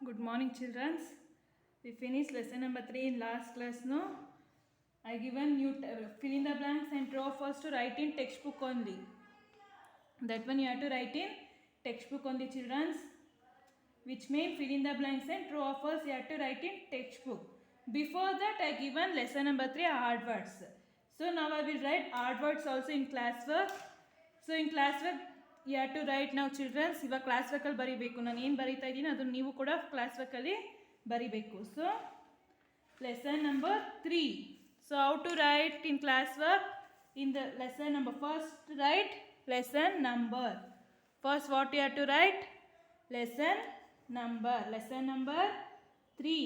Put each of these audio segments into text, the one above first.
Good morning, children. We finished lesson number 3 in last class. No, I given you fill in the blanks and true of us to write in textbook only. That one you have to write in textbook only, children. Which means fill in the blanks and true of us you have to write in textbook. Before that, I given lesson number 3 hard words. So now I will write hard words also in classwork. So in classwork you have to write now, children. ಇವಾಗ class ವರ್ಕಲ್ಲಿ ಬರೀಬೇಕು. ನಾನು ಏನು ಬರೀತಾ ಇದ್ದೀನಿ ಅದನ್ನು ನೀವು ಕೂಡ class ವರ್ಕಲ್ಲಿ ಬರೀಬೇಕು. So lesson number 3. So how to write in classwork? In the lesson number, first write lesson number. First what you have to write? Lesson number. Lesson number 3.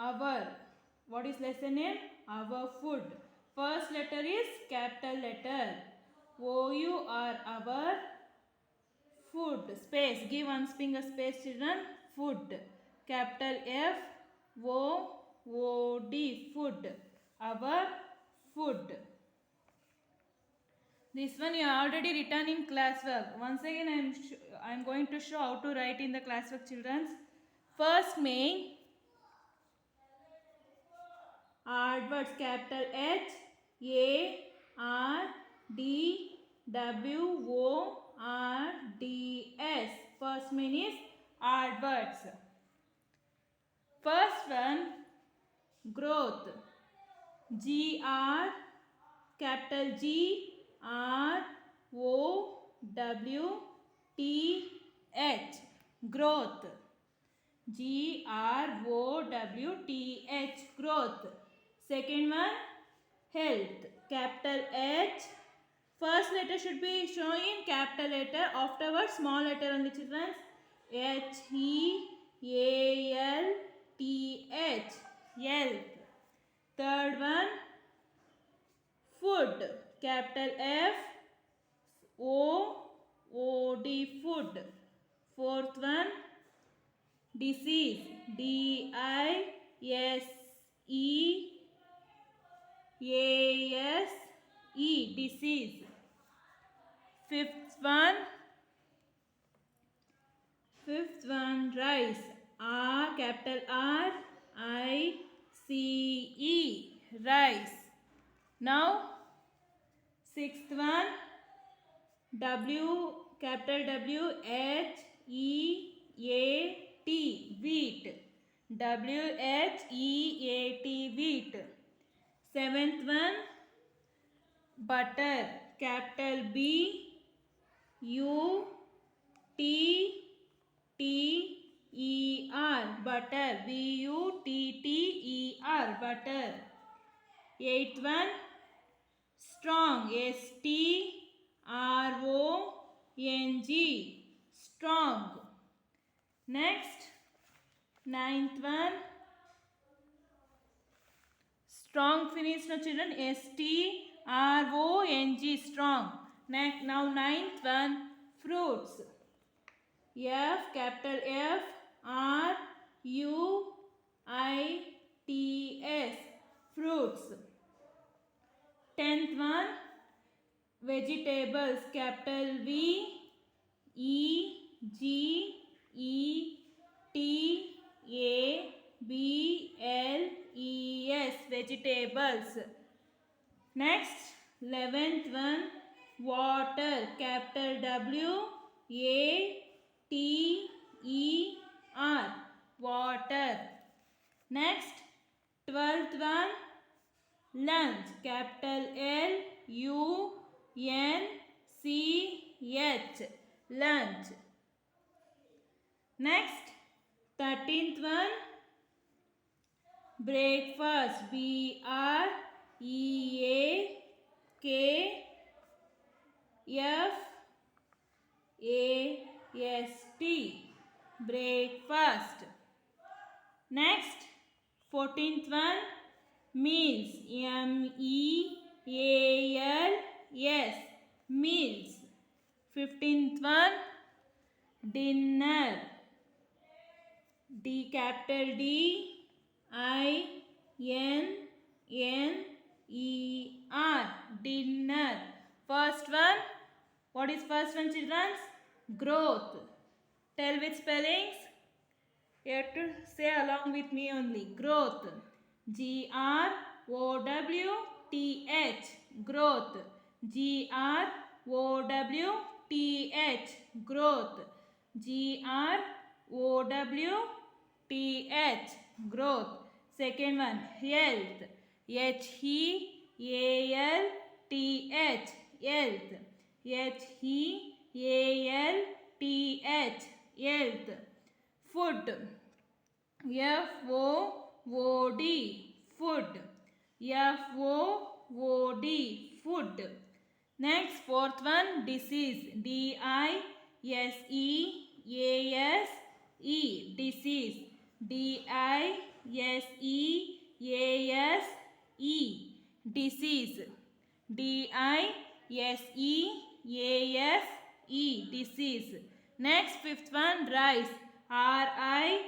Our. What is lesson name? Our food. First letter is capital letter. O-U-R. Our food. Space. Give one finger space, children. Food. Capital F O O D. Food. Our food. This one you are already written in classwork. Once again I am going to show how to write in the classwork, children. First main hard words, capital H A R D W O R D S. First main is hard words. First one, growth. G R capital G R O W T H. Growth. G R O W T H. Growth. Second one, health. Capital H. First letter should be shown in capital letter. Afterwards, small letter only, children. H E A L T H. Health. Third one, food. Capital F O O D. Food. Fourth one, disease. D I S E A S E. Disease. Fifth one, rice. R capital R I C E. Rice. Now sixth one, W capital W H E A T. Wheat. W H E A T. Wheat. Seventh one, butter. Capital B U T T E R. Butter. B U T T E R. Butter. Eighth one, strong. S T R O N G. Strong. Next, ninth one, strong finish, no, children. S T R O N G. Strong. Next, now ninth one, fruits. F capital F R U I T S. Fruits. Tenth one, vegetables. Capital V E G E T A B L E S. Vegetables. Next, 11th one, water. Capital W A T E R. Water. Next, 12th one, lunch. Capital L U N C H. Lunch. Next, 13th one, breakfast. B R E A K F A S T. Breakfast. Next, 14th one, meals. M E A L S. Meals. 15th one, dinner. D capital D I N N E R. Dinner. First one, what is first one, children? Growth. Tell with spellings. You have to say along with me only. Growth. Growth. Growth. Growth. Growth. Growth. Growth. Second one. Health. Health. Health. Health. Food. FOOD. Food. FOOD. Food. Next, fourth one, disease. DISEASE. Disease. DISEASE. Disease. DISEASE. Disease. Next, fifth one, rice. RICE.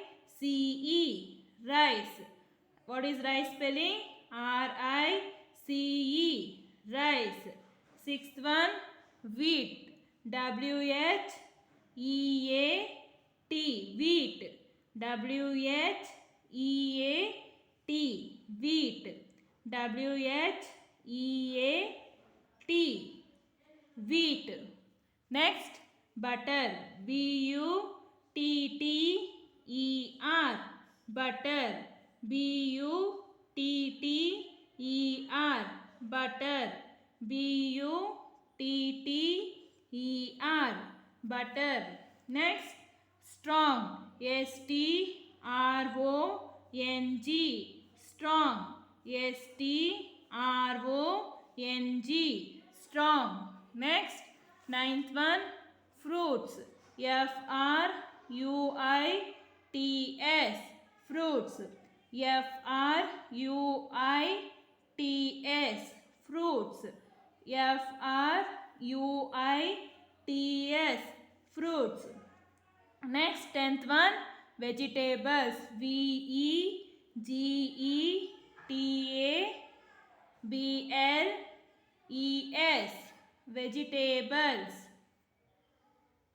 Rice. What is rice spelling? RICE. Rice. Sixth one, wheat. WHEAT. Wheat. WHEAT. Wheat. WHEAT. Wheat. Next, butter. BUTTER. Butter. BUTTER. Butter. BUTTER. Butter. Next, strong. STRONG. Strong. STRONG. Strong. Next, ninth one, fruits. FRUITS. Fruits. FRUITS. Fruits. FRUITS. Fruits. Next, tenth one, vegetables. VEGETABLES. Vegetables.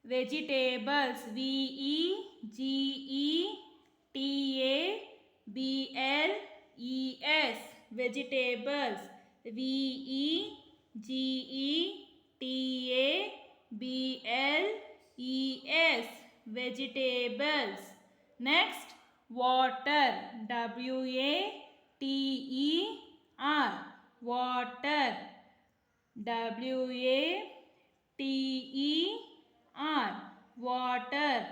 Vegetables. VEGETABLES. Vegetables. VEGETABLES. Vegetables. Next, water. WATER. Water. WATER. Water. WATER.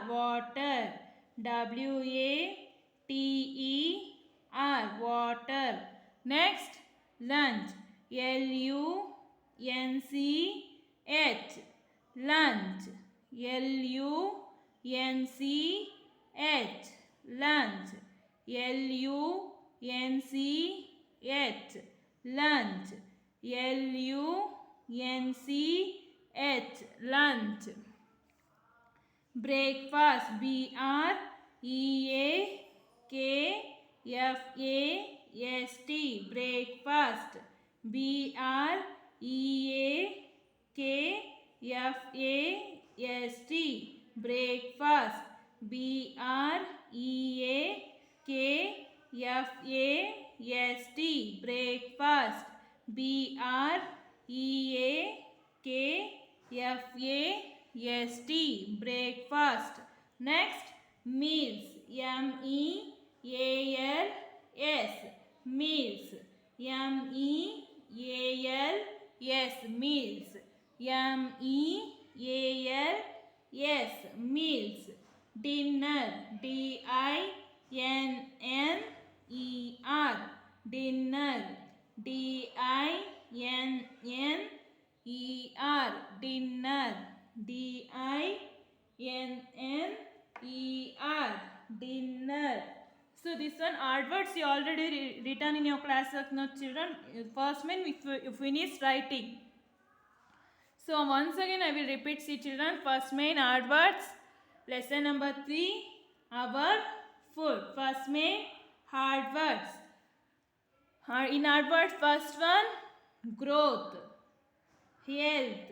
Water. WATER. Water. Next, lunch. LUNCH. Lunch. LUNCH. Lunch. LUNCH. Lunch. LUNCH. Lunch. Breakfast. BREAKFAST. Breakfast. BREAKFAST. Breakfast. BREAKFAST. Breakfast. BREAKFAST. Breakfast. Next, meals. MEALS. Meals. MEALS. Meals. MEALS. Meals. Dinner. DINNER. Dinner. DINNER. Dinner. DINNER. Dinner. So this one odd words you already written in your class work now, children. First one you finish writing. So once again I will repeat, see children. First main odd words. Lesson number 3. Our food. First main hard words. In hard words, first one, growth, health,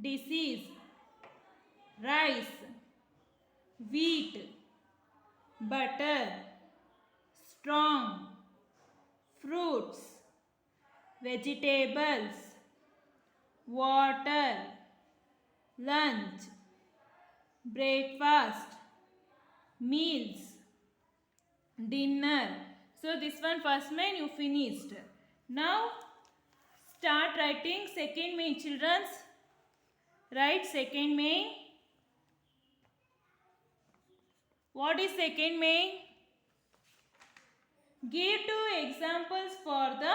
disease, rice, wheat, butter, strong, fruits, vegetables, water, lunch, breakfast, meals, dinner. So this one first main you finished. Now start writing second main, children. Write second main. What is second main? Give two examples for the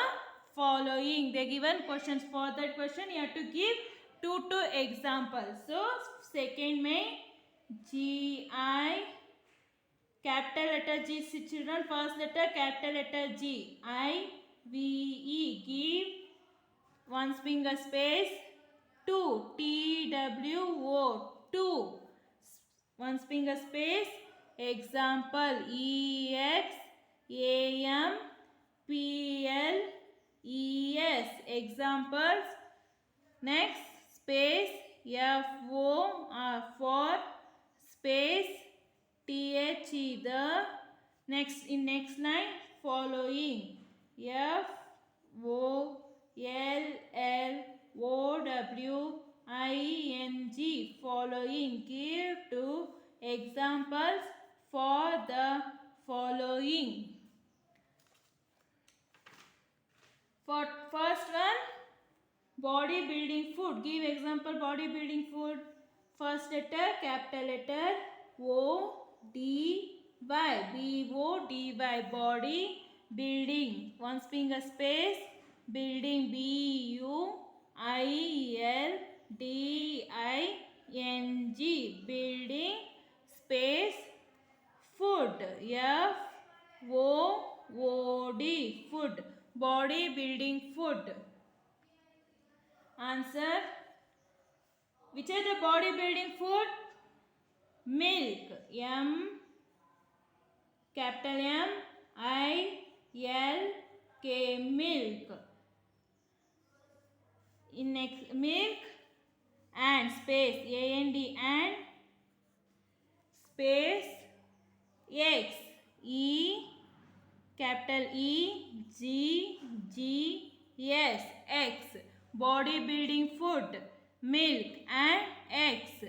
following. They given questions. For that question you have to give two examples. So second main, G-I, capital letter G, children, first letter capital letter G, I-V-E, give one finger space, two, T-W-O, two, one finger space, example, E-X-A-M-P-L-E-S, examples. Next space, F-O, for, space, T-H-E, the. Next, in next line, following, F-O-L-L-O-W-I-N-G, following. Give two examples for the following. For first one, bodybuilding food. Give example bodybuilding food. First letter capital letter O-D-Y, B-O-D-Y, body building. One finger space, building, B-U-I-L-D-I-N-G, building, space, food, F-O-O-D, food, body building food. Answer. Which is the body building food? Milk, M, capital M, I-L-K, milk. In next, milk, and space, A-N-D, and space, X, E, capital E, G, G, S, X, body building food, milk, and X,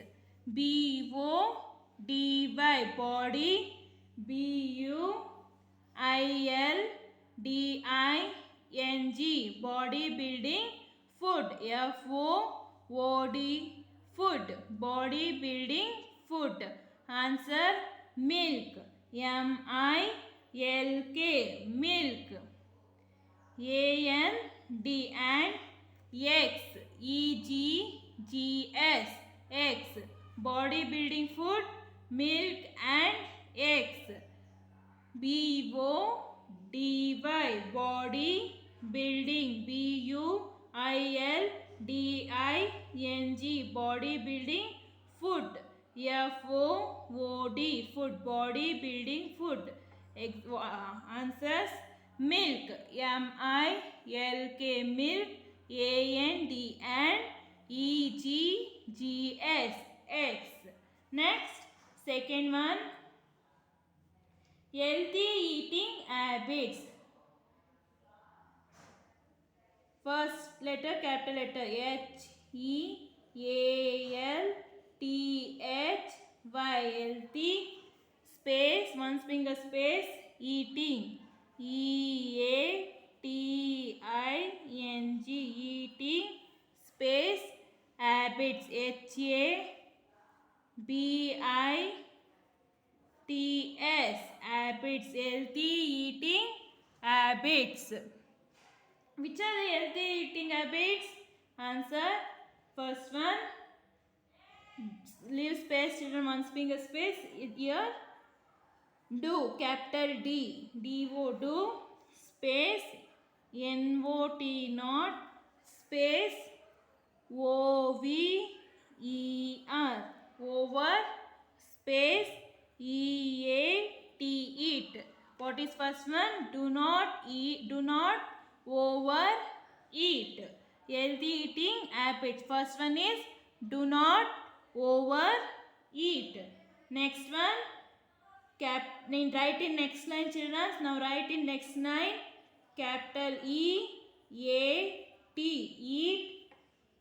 B-O-D-Y, body, B-U-I-L-D-I-N-G, body building food, F-O-O-D, food, body building food. Answer. Milk, M-I-L-K, milk. A-N-D, and X, E-G-G-S, X, body building food, milk, and X, B-O-D-Y, body building, B-U-I-L-D-I-N-G, body building food, F-O-O-D, food, body building food. Answers. Milk, M-I-L-K, milk, A-N-D, and E-G-G-S, X. Next, second one, healthy eating habits. First letter capital letter H-E-A-L-T-H-Y, healthy, space, one finger space, eating, E-A-T-I-N-G, eating, space, habits, H-A-B-I-T-S, habits, healthy eating habits. Which are the healthy eating habits? Answer. First one, leave space, children, one finger space, here. Do, capital D, D-O, do, space, N-O-T, not, space, O-V-E-R, over, space, E-A-T, eat. What is first one? Do not eat, do not over eat. Healthy eating habits. First one is Do not overeat. Next one. Write in next line, children. Now write in next line. Capital E-A-T. Eat.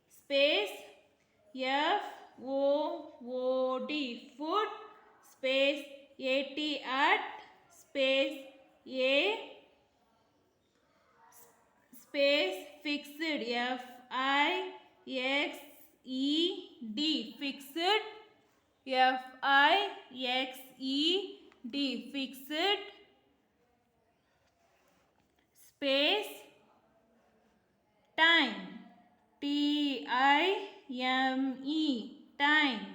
Space. F-O-O-D. Food. Space. A-T at. Space. A. Space. Fixed. F-I-X-E-D. Fixed. F-I-X-E-D. Fixed. Space. Time. T-I-M-E. Time.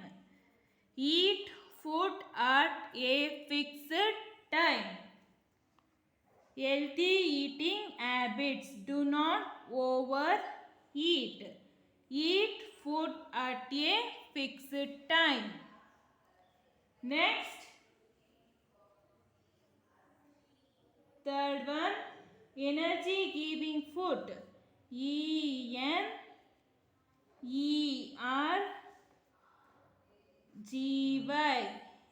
Eat food at a fixed time. Healthy eating habits. Do not overeat. Eat food at a fixed time. Next, third one, energy giving food. E-N-E-R-G-Y.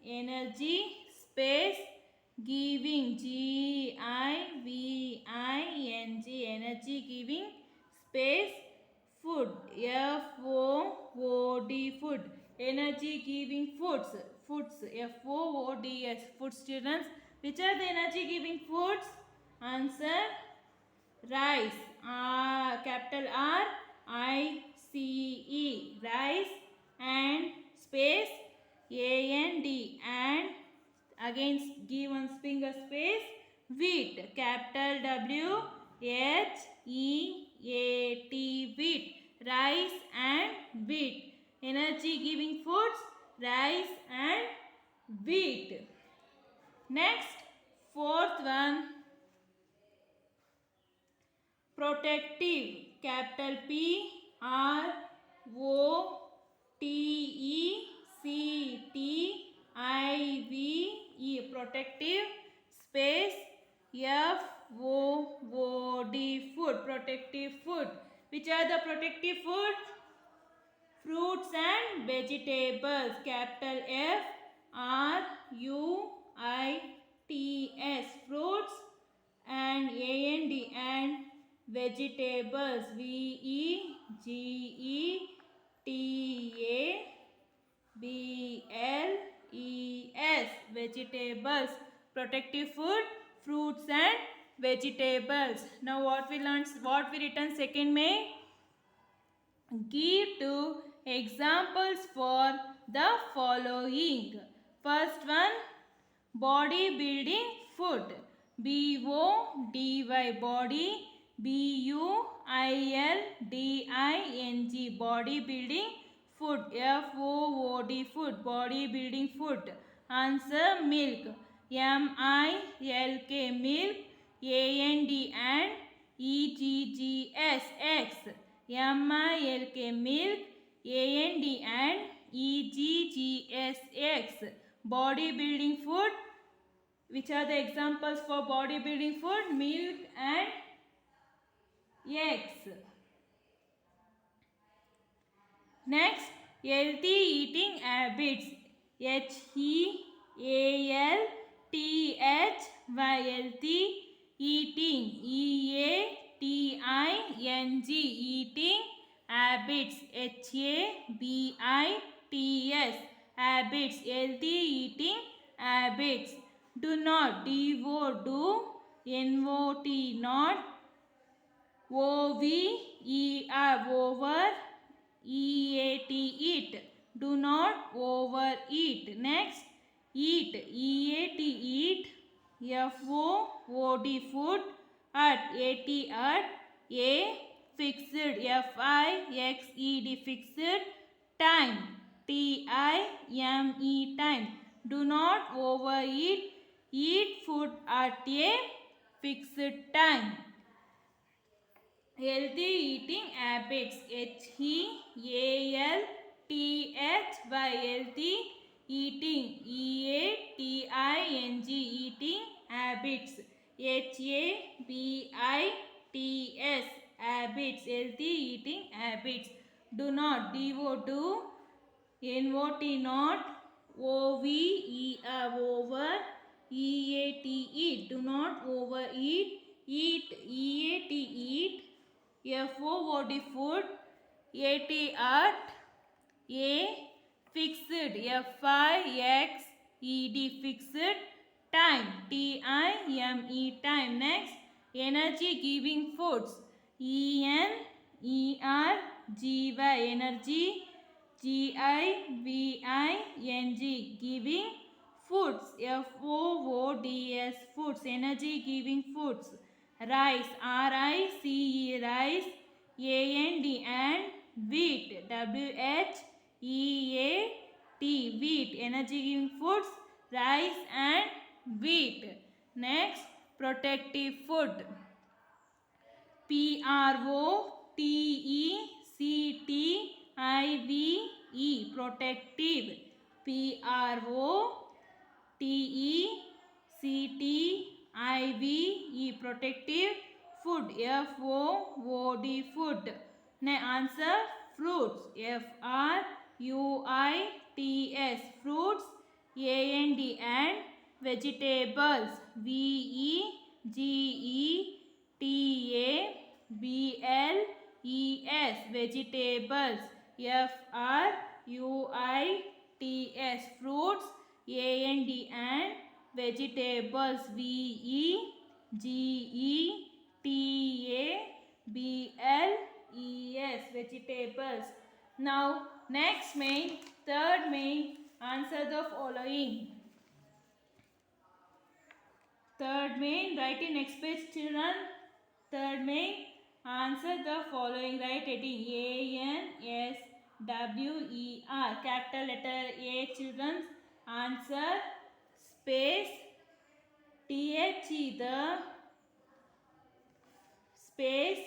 Energy space giving. G-I-V-I-N-G. Energy giving space food. F-O-O-D. Food. Energy giving foods. Foods. F-O-O-D-S. Foods, children. Which are the energy giving foods? Answer. Rice. Capital R-I-C-E. Rice and space A-N-D. And again give one finger space. Wheat. Capital W-H-E-A-T. Wheat. Rice and wheat. Energy giving foods. Rice and wheat. Next, fourth one. Protective. Capital P-R-O-T-E-C-T-I-V-E. Protective space F-O-O-D. Food. Protective food. Which are the protective food? Fruits and vegetables. Capital F-R-U-I-T-S. Fruits and A-N-D. And vegetables. V-E-G-E-T-A-B-L-E-S. Vegetables. Protective food, fruits and vegetables. Now what we learned, what we written second May? Give two examples for the following. First one, bodybuilding food. B-O-D-Y. Body. B-U-I-L-D-I-N-G. Bodybuilding food. F-O-O-D. Food. Bodybuilding food. Answer, milk. M-I-L-K. Milk. A-N-D and E-G-G-S. Eggs. M-I-L-K. Milk. A-N-D and E-G-G-S. Eggs. Bodybuilding food. Which are the examples for bodybuilding food? Milk and eggs. Next, healthy eating habits. H-E-A-L-T-H-Y. Healthy eating. E-A-T-I-N-G. Eating habits. H-A-B-I-T-S. Habits. Healthy eating habits. Do not. D-O. Do. N-O-T. Not. O-V-E-R. Over. E-A-T. Eat. Do not overeat. Next, eat. E-A-T. Eat. F-O-O-D. Food. At. A-T. At. A. Fixed. F-I-X-E-D. Fixed. Time. T-I-M-E. Time. Do not overeat. Eat food at a fixed time. Healthy eating habits. H-E-A-L-T-H-Y. Healthy eating. E-A-T-I-N-G. Eating habits. H-A-B-I-T-S. Habits. Healthy eating habits. do not, D-O, do, N-O-T, not, O-V-E-R, over, E-A-T, eat, do not overeat, eat, E-A-T, eat, F-O-O-D, food, A-T, art, A, fixed, F-I-X-E-D, fixed, time, T-I-M-E, time. Next, energy giving foods, E-N-E-R-G-Y, energy, G-I-V-I-N-G, giving foods, F-O-O-D-S, foods, energy giving foods. Rice, R-I-C-E, rice, A-N-D, and wheat, W-H-E-A-T, wheat, energy giving foods, rice and wheat. Next, protective food, P-R-O-T-E-C-T-I-V-E, protective, P-R-O-T-E-C-T-I-V-E, protective food, F-O-O-D, food. Now answer, fruits, F-R-U-I-T-S, fruits, A-N-D, and vegetables, V-E-G-E-T-A-B-L-E-S, vegetables, F-R-U-I-T-S, fruits, A-N-D, and vegetables, V-E-G-E-T-A-B-L-E-S, vegetables. Now next main, third main, answer the following. Third main, write in next page, children. Third main, answer the following. Write heading A-N-S-W-E-R, capital letter A, children. Answer, space, T-H-E, the space,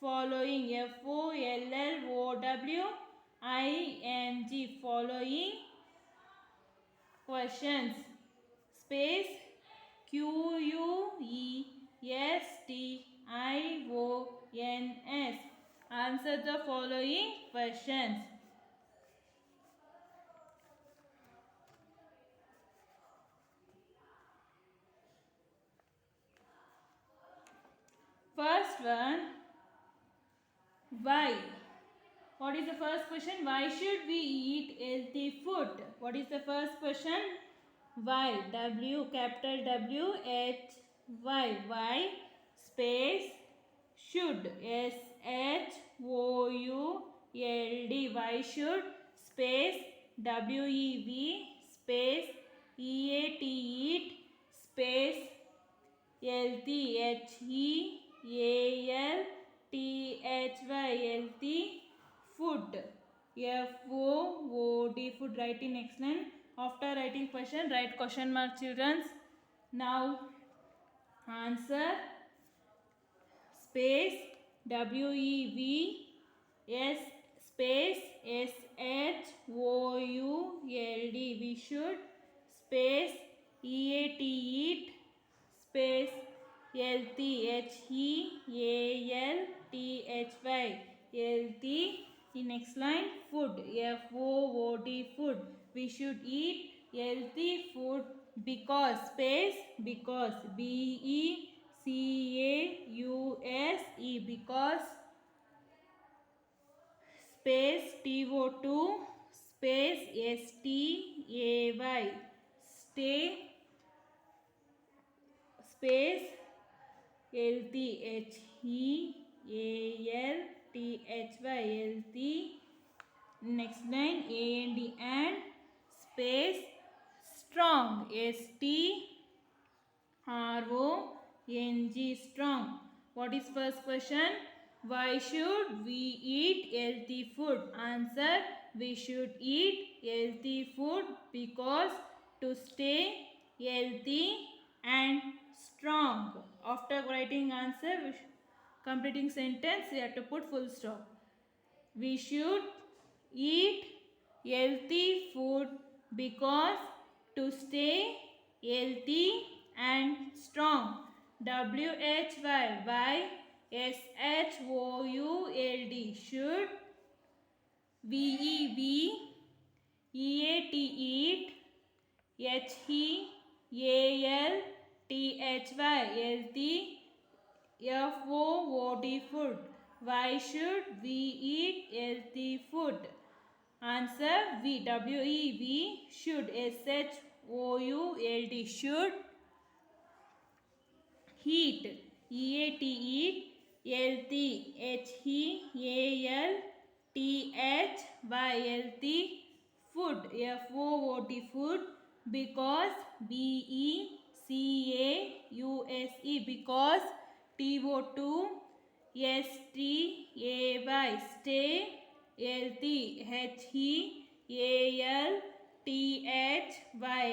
following, F-O-L-L-O-W-I-N-G, following questions, space, Q-U-E-S-T-I-O-N-S, answer the following questions. First one, why? What is the first question? Why should we eat healthy food? What is the first question? Why? W, capital W, H, Y. Why? Space, should, S-H-O-U-L-D. Why should? Space, W-E-V, space, E-A-T, eat, space, healthy, H-E-A-L-T-H-Y, healthy, food, F-O-O-D, food. Write in next line. After writing question, write question mark, children. Now answer, space, W-E-V-S, space, S-H-O-U-L-D, we should, space, E-A-T, eat, space, healthy, H-E-A-L-T-H-Y, healthy. The next line, food, F-O-O-D, food. We should eat healthy food because, space, because, B-E-C-A-U-S-E, because, space, T-O-2, space, S-T-A-Y, stay, space, healthy, H-E-A-L-T-H-Y, healthy. Next line, A-N-D, and space, strong, S-T-R-O-N-G, strong. What is first question? Why should we eat healthy food? Answer, we should eat healthy food because to stay healthy and strong. After writing answer, completing sentence, you have to put full stop. We should eat healthy food because to stay healthy and strong. W-H-Y, Y, S-H-O-U-L-D, should, V-E-V, E-A-T-Eat, H-E-A-L-T-H-Y, healthy, F-O-O-D, food. Why should we eat healthy food? Answer V, W-E-V, should, S-H-O-U-L-D, should. Heat, E-A-T-E, healthy, H-E-A-L-T-H-Y, healthy, food, F-O-O-D, food, because, B-E-C-A-U-S-E, because, T-O-2, S-T-A-Y, stay, healthy, H-E-A-L-T-H-Y,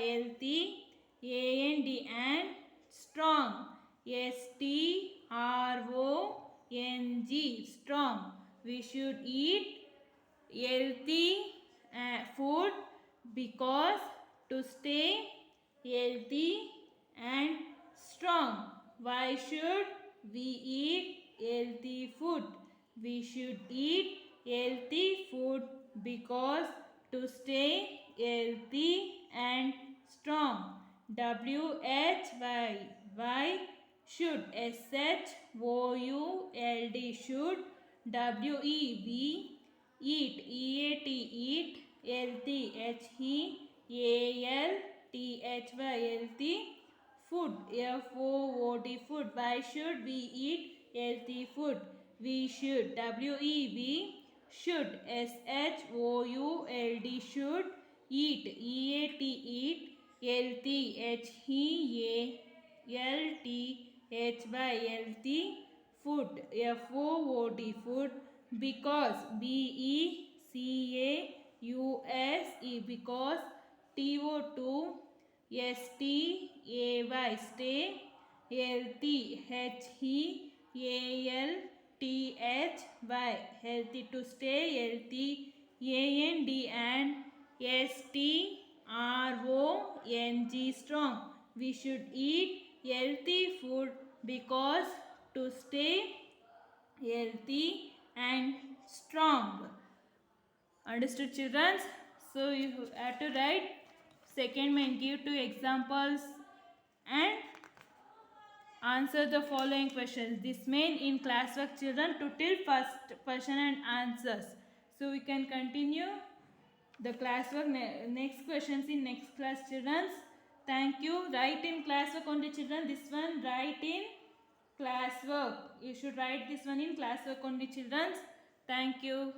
healthy, A-N-D, and strong, S-T-R-O-N-G, strong. We should eat healthy food because to stay healthy and strong. Why should we eat healthy food? We should eat healthy food because to stay healthy and strong. W-H-Y, why should, S-H-O-U-L-D, should. W-E-V, eat, E-A-T, eat, healthy, H-E-A-L-T-H-Y, healthy, food, F-O-O-D, food. Why should we eat healthy food? We should, W-E-V, should, S-H-O-U-L-D, should, eat, E-A-T, eat, healthy, H-E-A-L-T-H-Y, healthy, food, F-O-O-D, food, because, B-E-C-A-U-S-E, because, T-O-2, S-T-A-Y, stay, healthy, H-E-A-L-T-H-Y, healthy, to stay, healthy, A-N-D, and S-T-R-O-N-G, strong. We should eat healthy food because to stay healthy and strong. Understood, children? So you have to write second main, give two examples and answer the following questions. This main in classwork, children, to till first question and answers. So we can continue the classwork next questions in next class, children. Thank you. Write in classwork only, children. This one write in classwork. You should write this one in classwork only, children. Thank you.